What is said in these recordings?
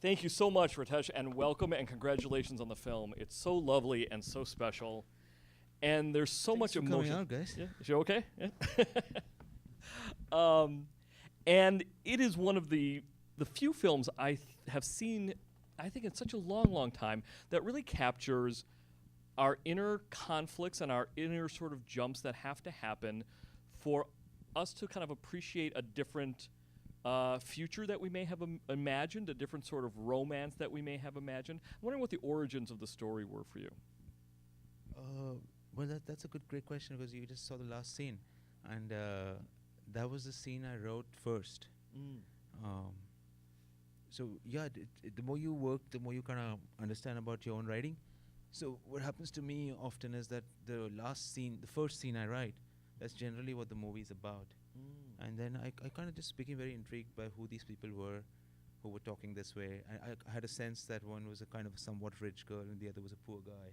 Thank you so much, Ritesh, and welcome and congratulations on the film. It's so lovely and so special, and there's so Thanks much for coming emotion. out, guys. Yeah, is you okay? Yeah. And it is one of the few films have seen, I think, in such a long, long time that really captures our inner conflicts and our inner sort of jumps that have to happen for us to kind of appreciate a different future that we may have imagined, a different sort of romance that we may have imagined. I'm wondering what the origins of the story were for you. Well, that's a great question because you just saw the last scene, and that was the scene I wrote first. Um, so yeah, the more you work, the more you kind of understand about your own writing. So what happens to me often is that the last scene, the first scene I write, that's generally what the movie is about. And then I kind of just became very intrigued by who these people were who were talking this way. I had a sense that one was a kind of somewhat rich girl and the other was a poor guy.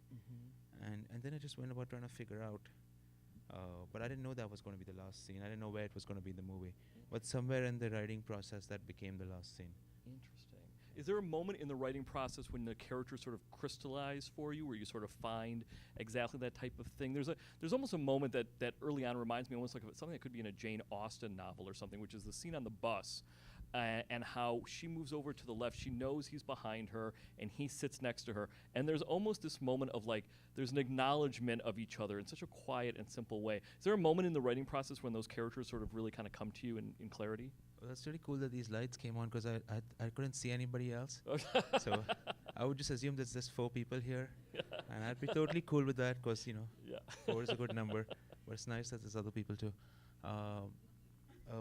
And then I just went about trying to figure out. But I didn't know that was going to be the last scene. I didn't know where it was going to be in the movie. But somewhere in the writing process, that became the last scene. Interesting. Is there a moment in the writing process when the characters sort of crystallize for you, where you sort of find exactly that type of thing? There's almost a moment that early on reminds me almost like of something that could be in a Jane Austen novel or something, which is the scene on the bus. And how she moves over to the left. She knows he's behind her, and he sits next to her. And there's almost this moment of like, there's an acknowledgement of each other in such a quiet and simple way. Is there a moment in the writing process when those characters sort of really kind of come to you in clarity? Well, that's really cool that these lights came on because I couldn't see anybody else. So I would just assume there's just 4 people here. And I'd be totally cool with that because, Yeah. 4 is a good number. But it's nice that there's other people too.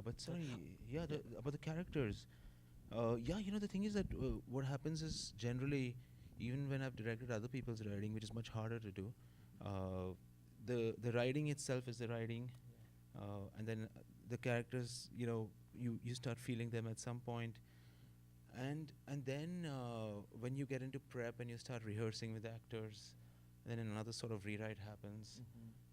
But sorry, yeah, about the characters. The thing is that what happens is generally, even when I've directed other people's writing, which is much harder to do, the writing itself is the writing, and then the characters, you start feeling them at some point, and then when you get into prep and you start rehearsing with actors, then another sort of rewrite happens.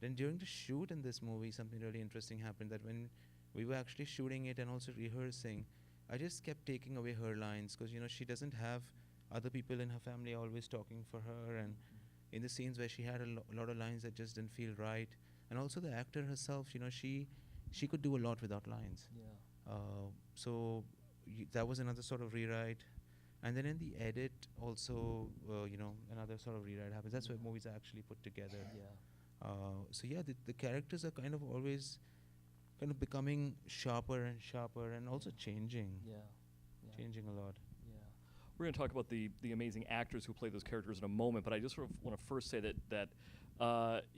Then during the shoot in this movie, something really interesting happened that when we were actually shooting it and also rehearsing, I just kept taking away her lines because she doesn't have other people in her family always talking for her, and in the scenes where she had a lot of lines that just didn't feel right, and also the actor herself, she could do a lot without lines. Yeah. So that was another sort of rewrite, and then in the edit also, another sort of rewrite happens. That's where movies are actually put together. Yeah. So yeah, the characters are kind of always kind of becoming sharper and sharper and also changing. Changing a lot. Yeah. We're going to talk about the amazing actors who play those characters in a moment, but I just sort of want to first say that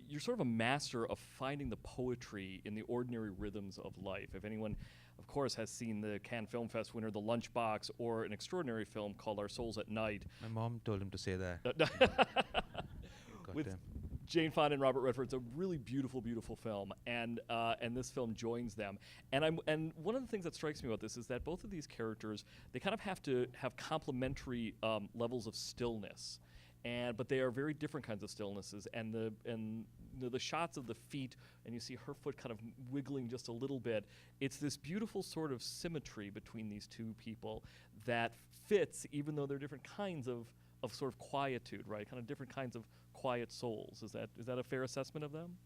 you're sort of a master of finding the poetry in the ordinary rhythms of life. If anyone, of course, has seen the Cannes Film Fest winner, The Lunchbox, or an extraordinary film called Our Souls at Night. My mom told him to say that. With Jane Fonda and Robert Redford. It's a really beautiful, beautiful film, and this film joins them. And one of the things that strikes me about this is that both of these characters, they kind of have to have complementary levels of stillness, but they are very different kinds of stillnesses. And the shots of the feet, and you see her foot kind of wiggling just a little bit. It's this beautiful sort of symmetry between these two people that fits, even though they're different kinds of sort of quietude, right? Kind of different kinds of quiet souls. Is that a fair assessment of them?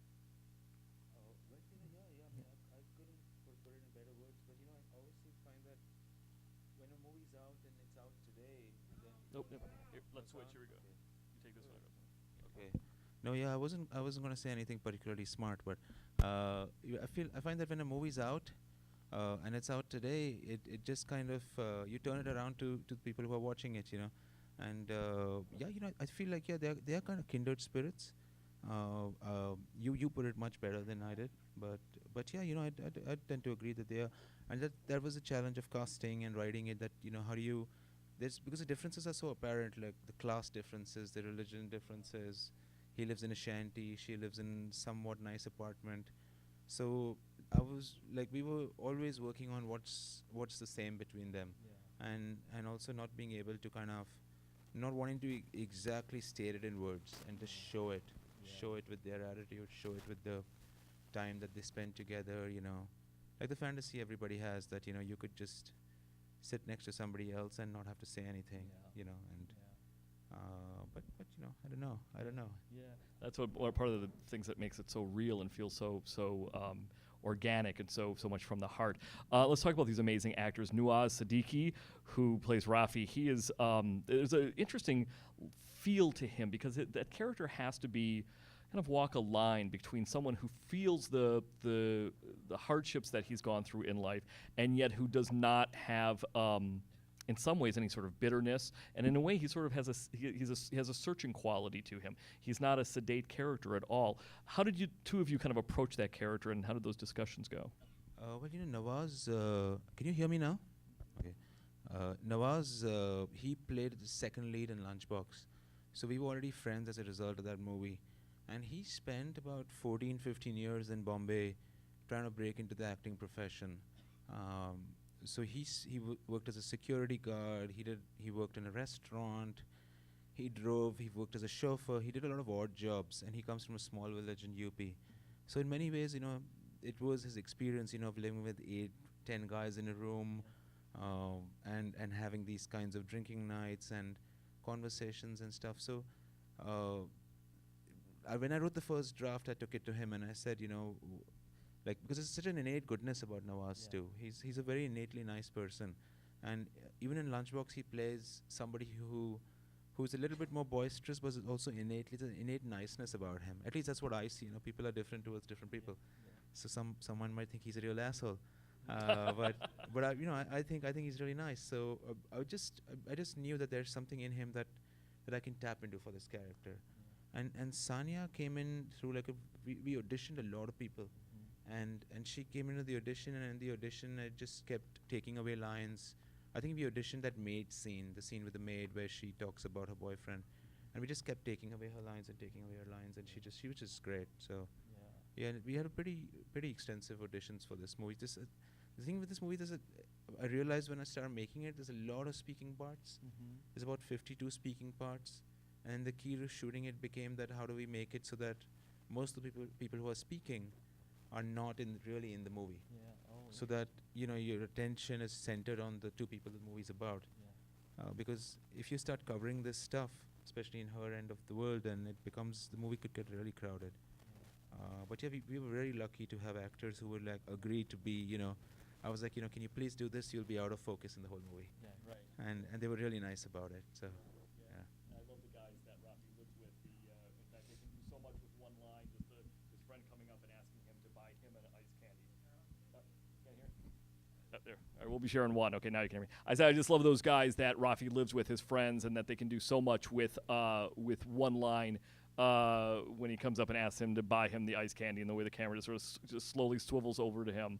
I couldn't put it in better words, but I always find that when a movie's out and it's out today, then Nope. Here, let's switch. Here we go. You take this one. okay. No, yeah, I wasn't going to say anything particularly smart, but I find that when a movie's out and it's out today, it just kind of you turn it around to the people who are watching it, And I feel like they are kind of kindred spirits. You put it much better than I did, but yeah, I tend to agree that they are, and that was the challenge of casting and writing it. That how do you, because the differences are so apparent, like the class differences, the religion differences. He lives in a shanty, she lives in somewhat nice apartment. So we were always working on what's the same between them, and also not being able to kind of not wanting to exactly state it in words and just show it with their attitude, show it with the time that they spend together, like the fantasy everybody has that, you could just sit next to somebody else and not have to say anything, Yeah. you know. And Yeah. but you know, I don't know. Yeah, that's what part of the things that makes it so real and feels so organic and so much from the heart. Let's talk about these amazing actors. Nuaz Siddiqui, who plays Rafi, he is there's an interesting feel to him because that character has to be kind of walk a line between someone who feels the hardships that he's gone through in life and yet who does not have in some ways any sort of bitterness, and in a way he sort of has he has a searching quality to him. He's not a sedate character at all. How did you two of you kind of approach that character, and how did those discussions go? Well, you know, Nawaz, can you hear me now? Okay. Nawaz, he played the second lead in Lunchbox. So we were already friends as a result of that movie. And he spent about 14, 15 years in Bombay trying to break into the acting profession. So he worked as a security guard. He worked in a restaurant. He drove. He worked as a chauffeur. He did a lot of odd jobs. And he comes from a small village in UP. So in many ways, you know, it was his experience, you know, of living with 8, 10 guys in a room, and having these kinds of drinking nights and conversations and stuff. So when I wrote the first draft, I took it to him and I said, you know, like, because there's such an innate goodness about Nawaz too. He's a very innately nice person, and even in Lunchbox, he plays somebody who's a little bit more boisterous, but also innately there's an innate niceness about him. At least that's what I see. You know, people are different towards different people. So someone might think he's a real asshole, but I think he's really nice. So I just knew that there's something in him that I can tap into for this character. And Sanya came in through like we auditioned a lot of people, and she came into the audition, and in the audition I just kept taking away lines. I think we auditioned that maid scene, the scene with the maid where she talks about her boyfriend, and we just kept taking away her lines and taking away her lines, and she was just great. So yeah, and we had a pretty extensive auditions for this movie. The thing with this movie, I realized when I started making it, there's a lot of speaking parts. There's about 52 speaking parts. And the key to shooting it became that how do we make it so that most of the people who are speaking are not really in the movie. So that, you know, your attention is centered on the two people the movie's about. Because if you start covering this stuff, especially in her end of the world, then the movie could get really crowded. But yeah, we were very lucky to have actors who would like agree to be, you know, I was like, you know, can you please do this? You'll be out of focus in the whole movie. Yeah, right. And they were really nice about it. So. I love the guys that Rafi lives with. In fact, they can do so much with one line. Just his friend coming up and asking him to buy him an ice candy. Can't hear? There. All right, we'll be sharing one. Okay, now you can hear me. I said I just love those guys that Rafi lives with, his friends, and that they can do so much with one line. When he comes up and asks him to buy him the ice candy, and the way the camera just sort of just slowly swivels over to him,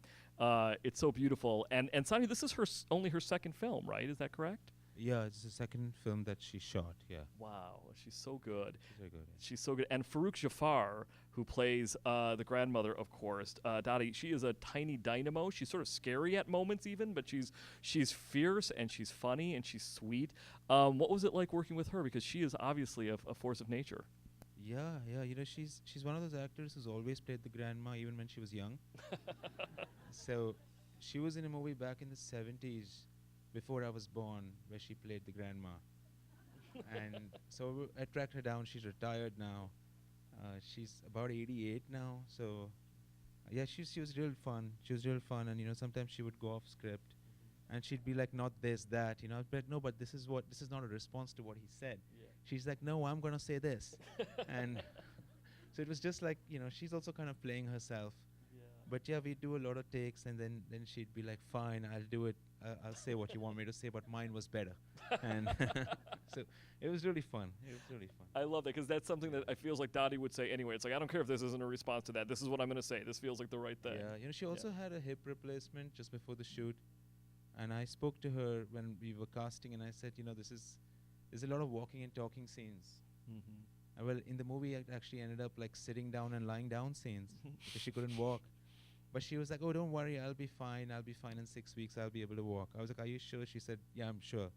it's so beautiful. And Sanya, this is only her second film, right? Is that correct? Yeah, it's the second film that she shot. Yeah. Wow, she's so good. She's very good. Yeah. She's so good. And Farouk Jafar, who plays the grandmother, of course, Dottie, she is a tiny dynamo. She's sort of scary at moments even, but she's fierce and she's funny and she's sweet. What was it like working with her? Because she is obviously a force of nature. Yeah. You know, she's one of those actors who's always played the grandma, even when she was young. So she was in a movie back in the 70s, before I was born, where she played the grandma. And so I tracked her down. She's retired now. She's about 88 now. So yeah, she was real fun. She was real fun. And you know, sometimes she would go off script, and she'd be like, "Not this, that." You know, I'd be like, "No, but this is not a response to what he said." Yeah. She's like, "No, I'm gonna say this," and so it was just like, you know, she's also kind of playing herself. Yeah. But yeah, we do a lot of takes, and then she'd be like, "Fine, I'll do it. I'll say what you want me to say, but mine was better." And so it was really fun. I love that because that's something that I feels like Dottie would say anyway. It's like, I don't care if this isn't a response to that. This is what I'm going to say. This feels like the right thing. Yeah, you know, she also had a hip replacement just before the shoot, and I spoke to her when we were casting, and I said, you know, there's a lot of walking and talking scenes. Well, in the movie, it actually ended up like sitting down and lying down scenes because she couldn't walk. But she was like, "Oh, don't worry, I'll be fine. I'll be fine in 6 weeks. I'll be able to walk." I was like, "Are you sure?" She said, "Yeah, I'm sure."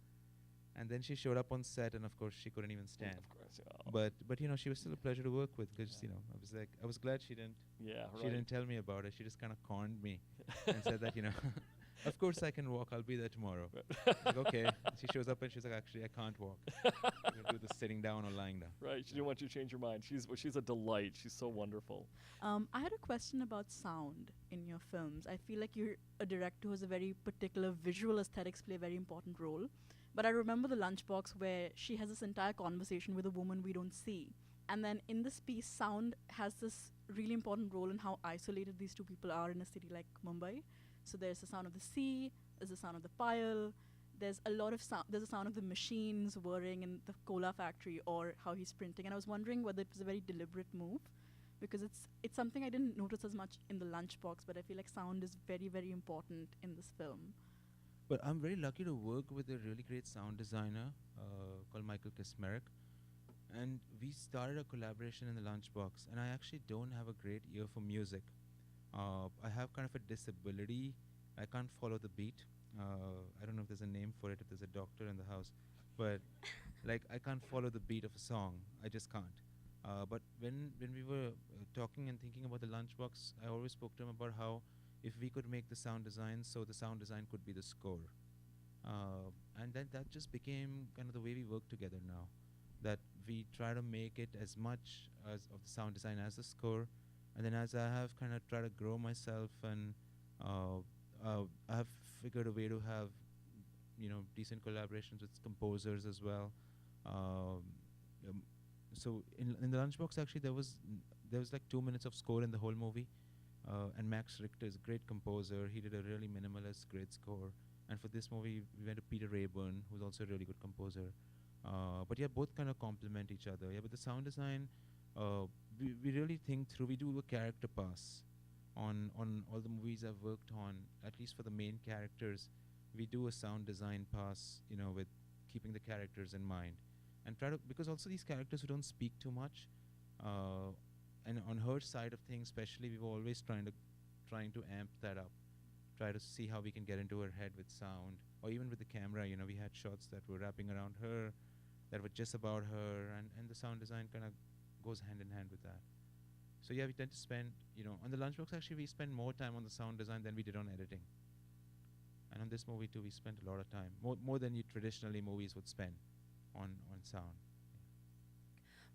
And then she showed up on set, and of course, she couldn't even stand. Of course, yeah. But you know, she was still a pleasure to work with because you know, I was glad she didn't. Yeah, She didn't tell me about it. She just kind of conned me and said that, you know, Of course I can walk. I'll be there tomorrow. Like, okay. She shows up and she's like, actually, I can't walk. I'm gonna do this sitting down or lying down. Right. She didn't want you to change your mind. She's a delight. She's so wonderful. I had a question about sound in your films. I feel like you're a director who has a very particular visual aesthetics play a very important role. But I remember the lunchbox where she has this entire conversation with a woman we don't see. And then in this piece, sound has this really important role in how isolated these two people are in a city like Mumbai. So there's the sound of the sea, there's the sound of the pile, there's a lot of sound. There's the sound of the machines whirring in the cola factory or how he's printing. And I was wondering whether it was a very deliberate move, because it's something I didn't notice as much in the lunchbox, but I feel like sound is very, very important in this film. But I'm very lucky to work with a really great sound designer called Michael Kismerek. And we started a collaboration in the lunchbox. And I actually don't have a great ear for music. I have kind of a disability. I can't follow the beat. I don't know if there's a name for it, if there's a doctor in the house. But like, I can't follow the beat of a song. I just can't. But when we were talking and thinking about the lunchbox, I always spoke to him about how if we could make the sound design, so the sound design could be the score. And then that just became kind of the way we work together now. That we try to make it as much as of the sound design as the score. And then as I have kind of tried to grow myself and I have figured a way to have, decent collaborations with composers as well. So in the lunchbox, actually, there was like 2 minutes of score in the whole movie. And Max Richter is a great composer. He did a really minimalist, great score. And for this movie, we went to Peter Rayburn, who's also a really good composer. But yeah, both kind of complement each other. Yeah, but the sound design, we really think through. We do a character pass on all the movies I've worked on. At least for the main characters, we do a sound design pass, with keeping the characters in mind, and try to, because also these characters who don't speak too much, and on her side of things, especially, we were always trying to amp that up, try to see how we can get into her head with sound, or even with the camera. We had shots that were wrapping around her, that were just about her, and the sound design kind of goes hand in hand with that. So yeah, we tend to spend, on the lunchbox, actually, we spend more time on the sound design than we did on editing. And on this movie too, we spent a lot of time, more than you traditionally movies would spend on sound.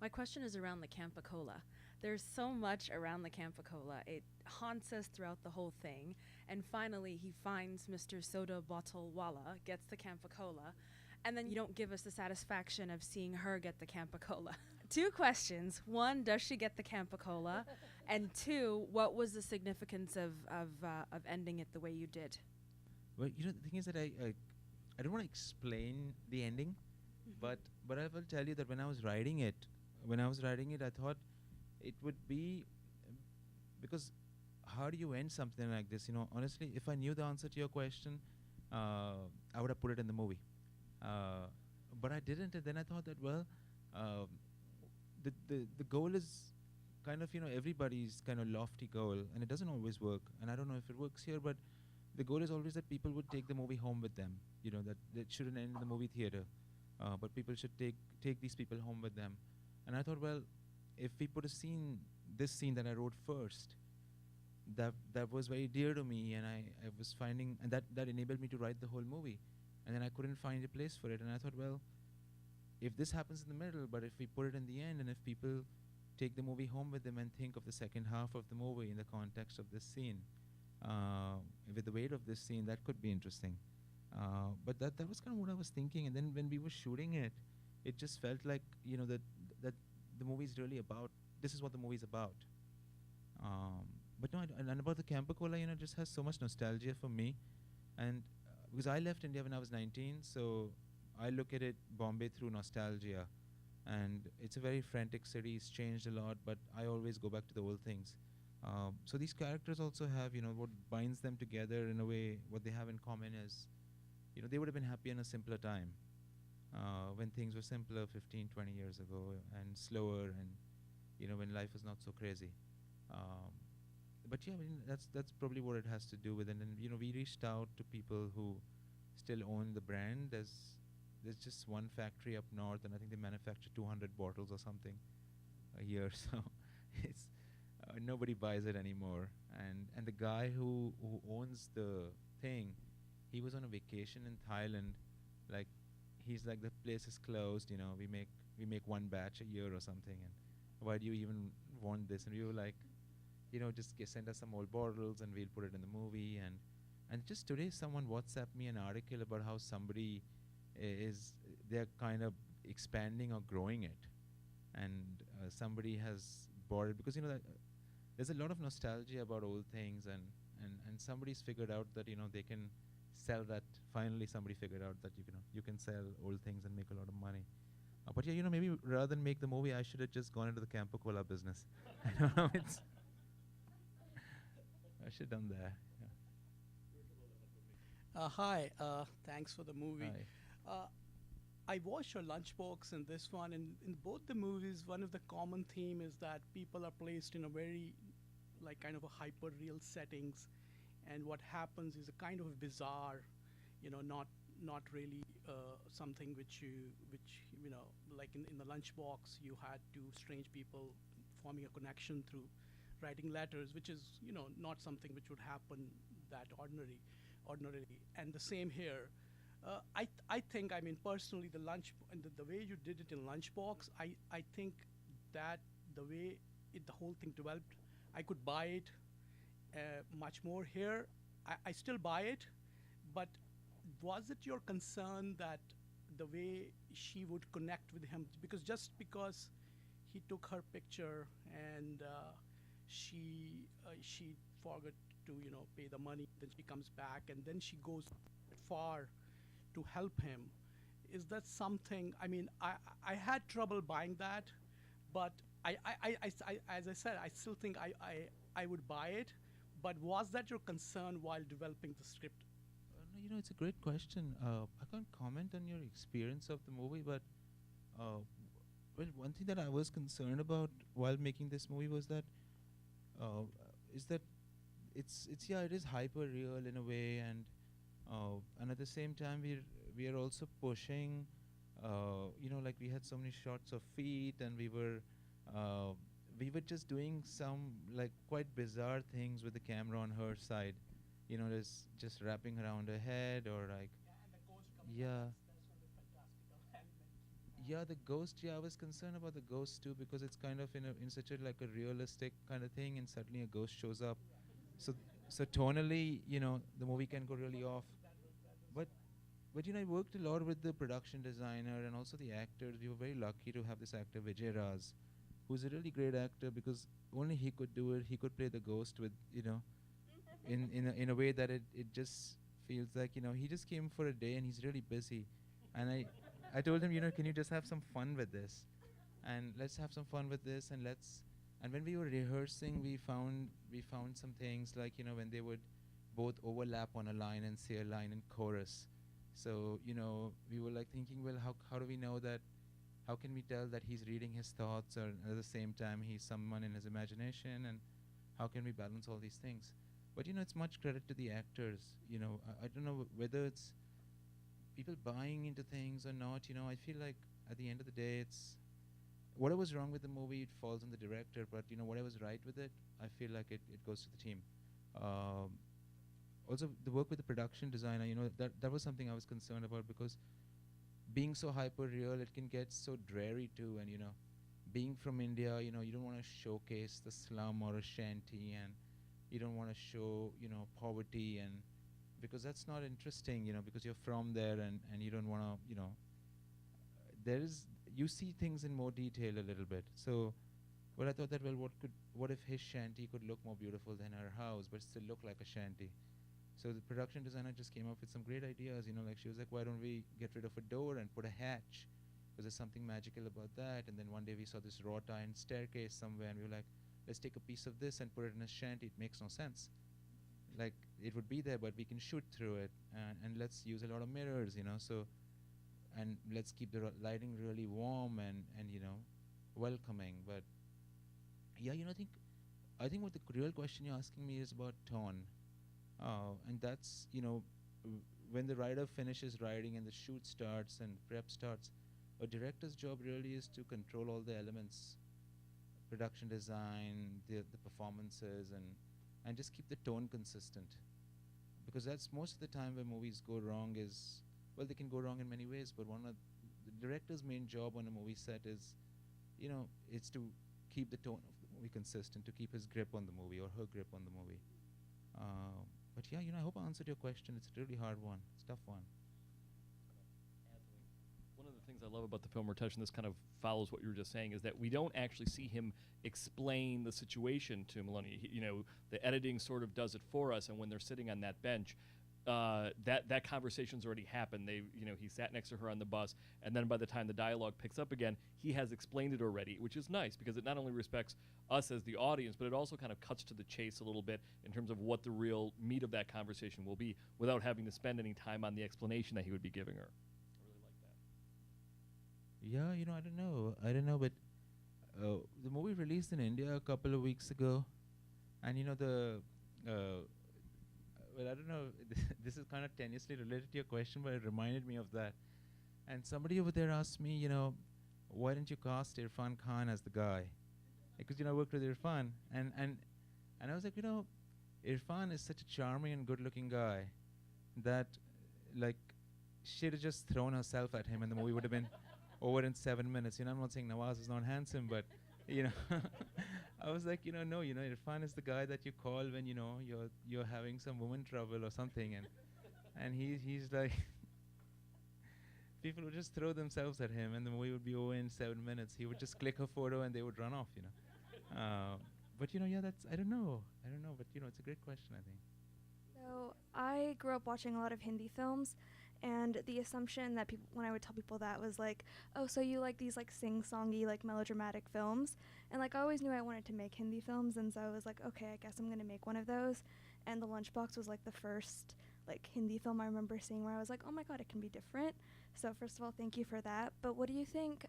My question is around the Campa Cola. There's so much around the Campa Cola. It haunts us throughout the whole thing. And finally, he finds Mr. Soda Bottle Wala, gets the Campa Cola, and then you don't give us the satisfaction of seeing her get the Campa Cola. 2 questions. 1, does she get the Campa Cola? And 2, what was the significance of ending it the way you did? Well, the thing is that I don't want to explain the ending, but I will tell you that when I was writing it, I thought it would be, because how do you end something like this? Honestly, if I knew the answer to your question, I would have put it in the movie. But I didn't, and then I thought that, well, the goal is kind of, everybody's kind of lofty goal, and it doesn't always work, and I don't know if it works here, but the goal is always that people would take the movie home with them, that it shouldn't end in the movie theater, but people should take these people home with them. And I thought, well, if we put this scene that I wrote first, that was very dear to me, and I was finding, and that enabled me to write the whole movie. And then I couldn't find a place for it, and I thought, well, if this happens in the middle, but if we put it in the end, and if people take the movie home with them and think of the second half of the movie in the context of this scene, with the weight of this scene, that could be interesting. But that was kind of what I was thinking. And then when we were shooting it, it just felt like, that the movie's really about, this is what the movie's about. But no, and about the Campa Cola, it just has so much nostalgia for me. And because I left India when I was 19, so I look at it, Bombay, through nostalgia. And it's a very frantic city, it's changed a lot, but I always go back to the old things. So these characters also have, what binds them together in a way, what they have in common is, they would have been happy in a simpler time, when things were simpler 15, 20 years ago, and slower, and, when life was not so crazy. But yeah, that's probably what it has to do with it. And, we reached out to people who still own the brand. There's just one factory up north, and I think they manufacture 200 bottles or something a year, so it's nobody buys it anymore. And the guy who owns the thing, he was on a vacation in Thailand. Like, he's like, the place is closed. We make one batch a year or something, and why do you even want this? And we were like, just send us some old bottles and we'll put it in the movie. And just today, someone WhatsApped me an article about how somebody they're kind of expanding or growing it, and somebody has bought it because that there's a lot of nostalgia about old things, and somebody's figured out that they can sell that. Finally, somebody figured out that you can sell old things and make a lot of money. But yeah, maybe rather than make the movie, I should have just gone into the Campo Cola business. I don't know. I should have done that. Yeah. Hi, thanks for the movie. Hi. I watched your Lunchbox in this one, and in both the movies, one of the common theme is that people are placed in a very, like, kind of a hyper-real settings, and what happens is a kind of bizarre, not really something which like in the Lunchbox, you had two strange people forming a connection through writing letters, which is not something which would happen that ordinarily, and the same here. I think, I mean, personally, the way you did it in Lunchbox, I think that the way the whole thing developed, I could buy it much more here. I still buy it, but was it your concern that the way she would connect with him, because he took her picture and she forgot to pay the money, then she comes back and then she goes far to help him? Is that something? I mean, I had trouble buying that, but I as I said, I still think I would buy it. But was that your concern while developing the script? No, it's a great question. I can't comment on your experience of the movie, but well, one thing that I was concerned about while making this movie was that is that it's it is hyper real in a way, and at the same time we are also pushing, like we had so many shots of feet, and we were just doing some like quite bizarre things with the camera on her side, there's just wrapping around her head or like yeah. Yeah, the ghost. Yeah, I was concerned about the ghost too because it's kind of in such a like a realistic kind of thing, and suddenly a ghost shows up. So tonally, the movie can go really off. But I worked a lot with the production designer and also the actors. We were very lucky to have this actor Vijay Raz, who's a really great actor because only he could do it. He could play the ghost with in a way that it just feels like he just came for a day and he's really busy, and I told him, can you just have some fun with this? And let's have some fun with this, and when we were rehearsing, we found some things like, when they would both overlap on a line and say a line in chorus. So, we were like thinking, well, how do we know that, how can we tell that he's reading his thoughts or at the same time he's someone in his imagination, and how can we balance all these things? But, it's much credit to the actors. I don't know whether it's people buying into things or not. I feel like at the end of the day, it's whatever was wrong with the movie, it falls on the director. But whatever was right with it, I feel like it goes to the team. Also, the work with the production designer, that was something I was concerned about because being so hyper real, it can get so dreary too. And being from India, you don't want to showcase the slum or a shanty, and you don't want to show poverty, and because that's not interesting, because you're from there, and you don't want to, you see things in more detail a little bit. So, well, I thought that, well, what if his shanty could look more beautiful than her house, but still look like a shanty? So the production designer just came up with some great ideas, like she was like, why don't we get rid of a door and put a hatch? Because there's something magical about that. And then one day we saw this wrought iron staircase somewhere, and we were like, let's take a piece of this and put it in a shanty. It makes no sense. Like, it would be there, but we can shoot through it, and let's use a lot of mirrors, so, and let's keep the lighting really warm and welcoming. But yeah, I think what the real question you're asking me is about tone, and that's when the writer finishes writing and the shoot starts and prep starts, a director's job really is to control all the elements, production design, the performances, and just keep the tone consistent. because that's most of the time where movies go wrong is, well, they can go wrong in many ways, but one of the director's main job on a movie set is, it's to keep the tone of the movie consistent, to keep his grip on the movie or her grip on the movie. But yeah, I hope I answered your question. It's a really hard one. It's a tough one. One of the things I love about the film Ritesh, and this kind of follows what you were just saying, is that we don't actually see him explain the situation to Maloney. The editing sort of does it for us, and when they're sitting on that bench, that conversation's already happened. He sat next to her on the bus, and then by the time the dialogue picks up again, he has explained it already, which is nice because it not only respects us as the audience, but it also kind of cuts to the chase a little bit in terms of what the real meat of that conversation will be, without having to spend any time on the explanation that he would be giving her. I really like that. Yeah, I don't know, but the movie released in India a couple of weeks ago, and well, I don't know, this is kind of tenuously related to your question, but it reminded me of that. And somebody over there asked me, why didn't you cast Irfan Khan as the guy? Because, I worked with Irfan. And I was like, Irfan is such a charming and good-looking guy that, like, she'd have just thrown herself at him and the movie would have been over in 7 minutes. I'm not saying Nawaz is not handsome, but, I was like, no, Irfan is the guy that you call when, you're having some woman trouble or something. And he's like, people would just throw themselves at him and the movie would be over in 7 minutes. He would just click a photo and they would run off, But, I don't know, but, it's a great question, I think. So I grew up watching a lot of Hindi films, and the assumption that people, when I would tell people that, was like, oh, so you like these like sing-songy, like melodramatic films, and like I always knew I wanted to make Hindi films, and so I was like, okay, I guess I'm gonna make one of those. And The Lunchbox was like the first like Hindi film I remember seeing where I was like, oh my god, it can be different. So first of all, thank you for that. But what do you think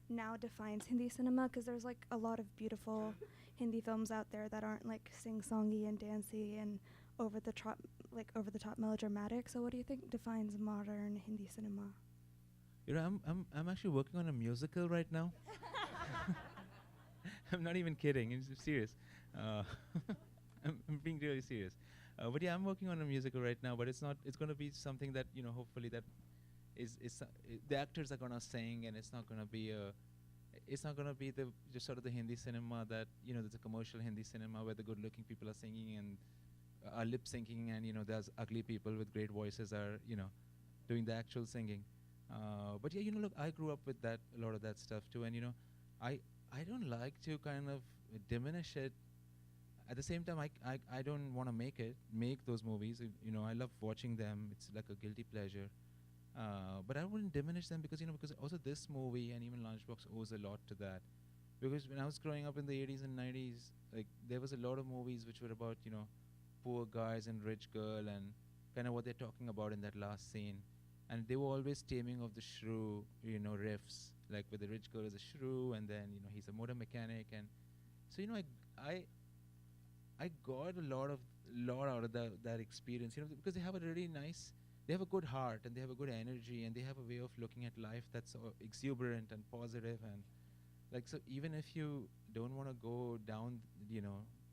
now defines Hindi cinema? Because there's like a lot of beautiful Hindi films out there that aren't like sing-songy and dancey and over the top melodramatic. So what do you think defines modern Hindi cinema? I'm actually working on a musical right now. I'm not even kidding. I'm serious. I'm being really serious. But yeah, I'm working on a musical right now. But it's going to be something that hopefully that is the actors are gonna sing, and it's not gonna be the just sort of the Hindi cinema that there's a commercial Hindi cinema where the good-looking people are singing and are lip syncing, and there's ugly people with great voices are doing the actual singing. But yeah, look, I grew up with a lot of that stuff too, and I don't like to kind of diminish it. At the same time, I don't want to make those movies. I love watching them. It's like a guilty pleasure. But I wouldn't diminish them because because also this movie and even Lunchbox owes a lot to that. Because when I was growing up in the 80s and 90s, like there was a lot of movies which were about poor guys and rich girl and kind of what they're talking about in that last scene. And they were always taming of the shrew, riffs, like where the rich girl is a shrew and then, he's a motor mechanic. And so, I got a lot out of that experience, because they have they have a good heart and they have a good energy and they have a way of looking at life that's exuberant and positive. And like, so even if you don't want to go down,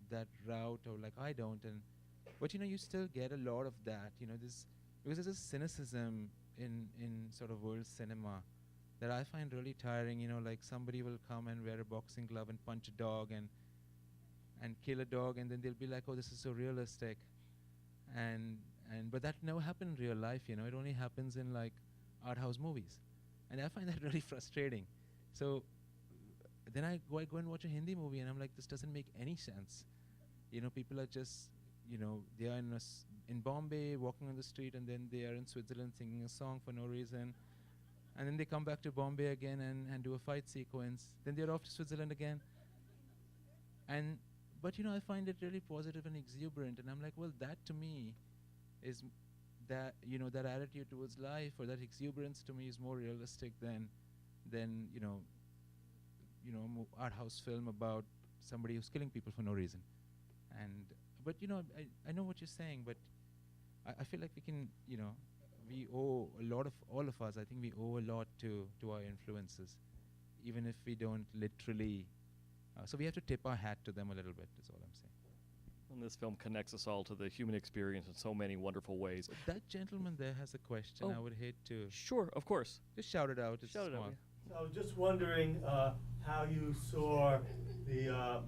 that route, or like I don't, but you still get a lot of that, because there's a cynicism in sort of world cinema that I find really tiring. Like somebody will come and wear a boxing glove and punch a dog and kill a dog, and then they'll be like, oh, this is so realistic, but that never happened in real life. It only happens in like art house movies, and I find that really frustrating. So then I go and watch a Hindi movie, and I'm like, this doesn't make any sense. People are just, they are in Bombay walking on the street, and then they are in Switzerland singing a song for no reason, and then they come back to Bombay again and do a fight sequence. Then they're off to Switzerland again, but I find it really positive and exuberant, and I'm like, well, that to me is that that attitude towards life, or that exuberance to me is more realistic than art house film about somebody who's killing people for no reason. But I know what you're saying, but I feel like we can, we owe a lot of, all of us, I think we owe a lot to our influences, even if we don't literally, so we have to tip our hat to them a little bit, is all I'm saying. And this film connects us all to the human experience in so many wonderful ways. That gentleman there has a question. Oh. I would hate to Sure, of course. just shout it out. It's Shout it out, small. yeah. So I was just wondering how you saw the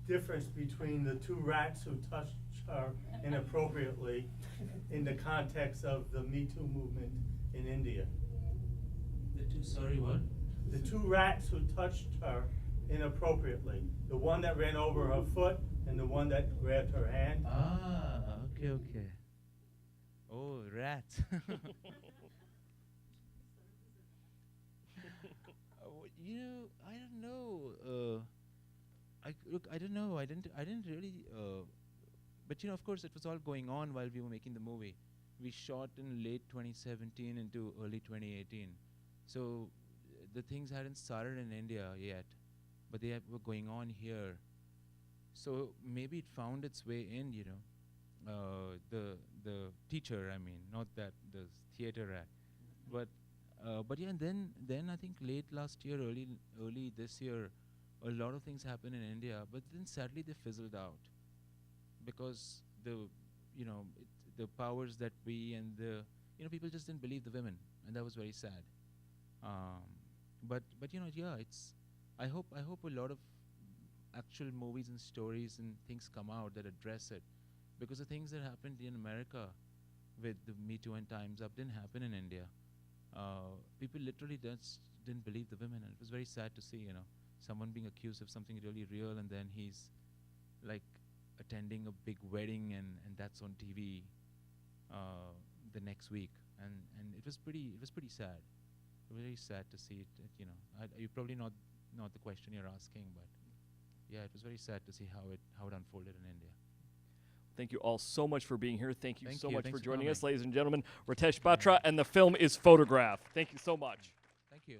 difference between the two rats who touched her inappropriately in the context of the Me Too movement in India. The two, sorry, what? The two rats who touched her inappropriately. The one that ran over her foot and the one that grabbed her hand. Ah, okay. Oh, rats. I don't know. I don't know. I didn't really. But of course, it was all going on while we were making the movie. We shot in late 2017 into early 2018, so the things hadn't started in India yet, but they were going on here. So maybe it found its way in, the teacher. I mean, not that the theater rat, but yeah. And then I think late last year, early this year, a lot of things happened in India. But then sadly they fizzled out because the powers that be and the people just didn't believe the women, and that was very sad. But yeah, it's. I hope a lot of actual movies and stories and things come out that address it, because the things that happened in America with the Me Too and Times Up didn't happen in India. People literally just didn't believe the women, and it was very sad to see, someone being accused of something really real, and then he's like attending a big wedding, and that's on TV the next week, and it was pretty sad. Very sad to see it. You probably not the question you're asking, but yeah, it was very sad to see how it unfolded in India. Thank you all so much for being here. Thank you Thank so you. much Thanks for for joining us, coming. ladies and gentlemen. Ritesh Batra, and the film is Photograph. Thank you so much. Thank you.